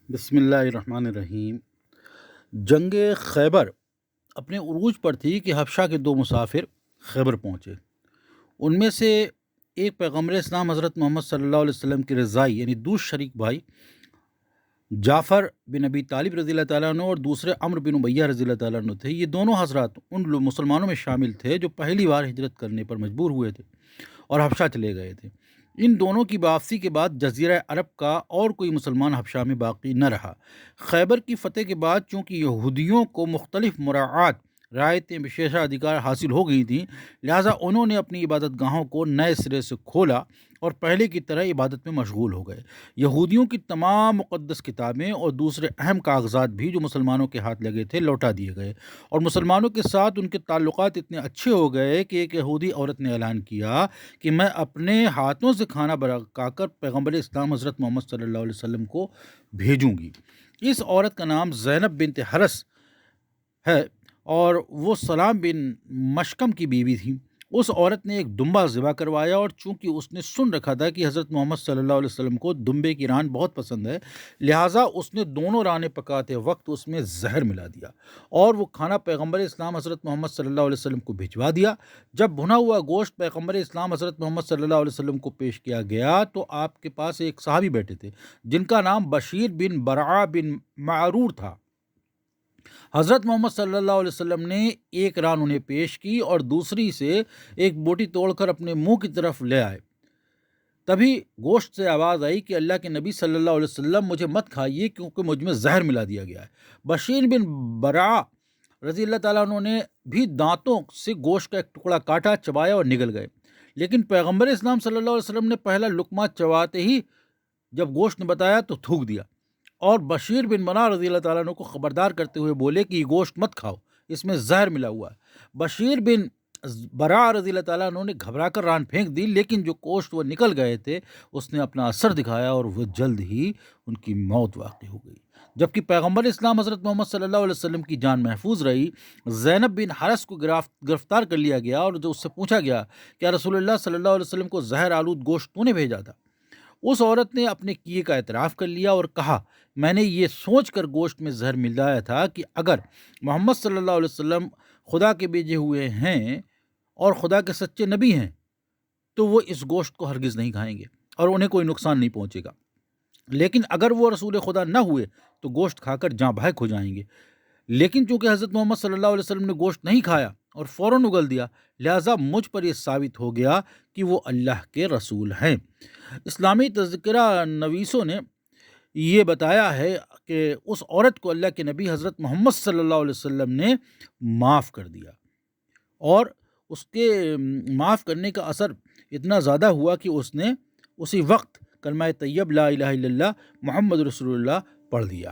بسم اللہ الرحمن الرحیم۔ جنگ خیبر اپنے عروج پر تھی کہ حبشہ کے دو مسافر خیبر پہنچے۔ ان میں سے ایک پیغمبر اسلام حضرت محمد صلی اللہ علیہ وسلم کے رضائی یعنی دوسرے شریک بھائی جعفر بن ابی طالب رضی اللہ تعالیٰ عنہ اور دوسرے عمرو بن امیہ رضی اللہ تعالیٰ عنہ تھے۔ یہ دونوں حضرات ان مسلمانوں میں شامل تھے جو پہلی بار ہجرت کرنے پر مجبور ہوئے تھے اور حبشہ چلے گئے تھے۔ ان دونوں کی واپسی کے بعد جزیرہ عرب کا اور کوئی مسلمان حبشہ میں باقی نہ رہا۔ خیبر کی فتح کے بعد چونکہ یہودیوں کو مختلف مراعات رعایتیں بشیشہ ادھیکار حاصل ہو گئی تھیں، لہٰذا انہوں نے اپنی عبادت گاہوں کو نئے سرے سے کھولا اور پہلے کی طرح عبادت میں مشغول ہو گئے۔ یہودیوں کی تمام مقدس کتابیں اور دوسرے اہم کاغذات بھی جو مسلمانوں کے ہاتھ لگے تھے لوٹا دیے گئے، اور مسلمانوں کے ساتھ ان کے تعلقات اتنے اچھے ہو گئے کہ ایک یہودی عورت نے اعلان کیا کہ میں اپنے ہاتھوں سے کھانا پکا کر پیغمبر اسلام حضرت محمد صلی اللہ علیہ وسلم کو بھیجوں گی۔ اس عورت کا نام زینب بنت حرس ہے اور وہ سلام بن مشکم کی بیوی تھی۔ اس عورت نے ایک دمبا ذبح کروایا، اور چونکہ اس نے سن رکھا تھا کہ حضرت محمد صلی اللہ علیہ وسلم کو دمبے کی ران بہت پسند ہے، لہٰذا اس نے دونوں رانیں پکاتے وقت اس میں زہر ملا دیا اور وہ کھانا پیغمبر اسلام حضرت محمد صلی اللہ علیہ وسلم کو بھجوا دیا۔ جب بھنا ہوا گوشت پیغمبر اسلام حضرت محمد صلی اللہ علیہ وسلم کو پیش کیا گیا تو آپ کے پاس ایک صحابی بیٹھے تھے جن کا نام بشیر بن برعا بن معرور تھا۔ حضرت محمد صلی اللہ علیہ وسلم نے ایک ران انہیں پیش کی اور دوسری سے ایک بوٹی توڑ کر اپنے منہ کی طرف لے آئے۔ تبھی گوشت سے آواز آئی کہ اللہ کے نبی صلی اللہ علیہ وسلم مجھے مت کھائیے کیونکہ مجھ میں زہر ملا دیا گیا ہے۔ بشیر بن برعا رضی اللہ تعالیٰ عنہ نے بھی دانتوں سے گوشت کا ایک ٹکڑا کاٹا، چبایا اور نگل گئے، لیکن پیغمبر اسلام صلی اللہ علیہ وسلم نے پہلا لقمہ چباتے ہی جب گوشت نے بتایا تو تھوک دیا، اور بشیر بن برعا رضی اللہ تعالیٰ عنہ کو خبردار کرتے ہوئے بولے کہ یہ گوشت مت کھاؤ، اس میں زہر ملا ہوا ہے۔ بشیر بن برعا رضی اللہ تعالیٰ عنہ نے گھبرا کر ران پھینک دی، لیکن جو گوشت وہ نکل گئے تھے اس نے اپنا اثر دکھایا اور وہ جلد ہی ان کی موت واقع ہو گئی، جبکہ پیغمبر اسلام حضرت محمد صلی اللہ علیہ وسلم کی جان محفوظ رہی۔ زینب بن حرس کو گرفتار کر لیا گیا اور جو اس سے پوچھا گیا کہ رسول اللہ صلی اللہ علیہ وسلم کو زہر آلود گوشت تو نے بھیجا تھا؟ اس عورت نے اپنے کیے کا اعتراف کر لیا اور کہا میں نے یہ سوچ کر گوشت میں زہر ملایا تھا کہ اگر محمد صلی اللہ علیہ وسلم خدا کے بھیجے ہوئے ہیں اور خدا کے سچے نبی ہیں تو وہ اس گوشت کو ہرگز نہیں کھائیں گے اور انہیں کوئی نقصان نہیں پہنچے گا، لیکن اگر وہ رسول خدا نہ ہوئے تو گوشت کھا کر جاں بحق ہو جائیں گے۔ لیکن چونکہ حضرت محمد صلی اللہ علیہ وسلم نے گوشت نہیں کھایا اور فوراً اگل دیا، لہٰذا مجھ پر یہ ثابت ہو گیا کہ وہ اللہ کے رسول ہیں۔ اسلامی تذکرہ نویسوں نے یہ بتایا ہے کہ اس عورت کو اللہ کے نبی حضرت محمد صلی اللہ علیہ وسلم نے معاف کر دیا، اور اس کے معاف کرنے کا اثر اتنا زیادہ ہوا کہ اس نے اسی وقت کلمہ طیب لا الہ الا اللہ محمد رسول اللہ پڑھ دیا۔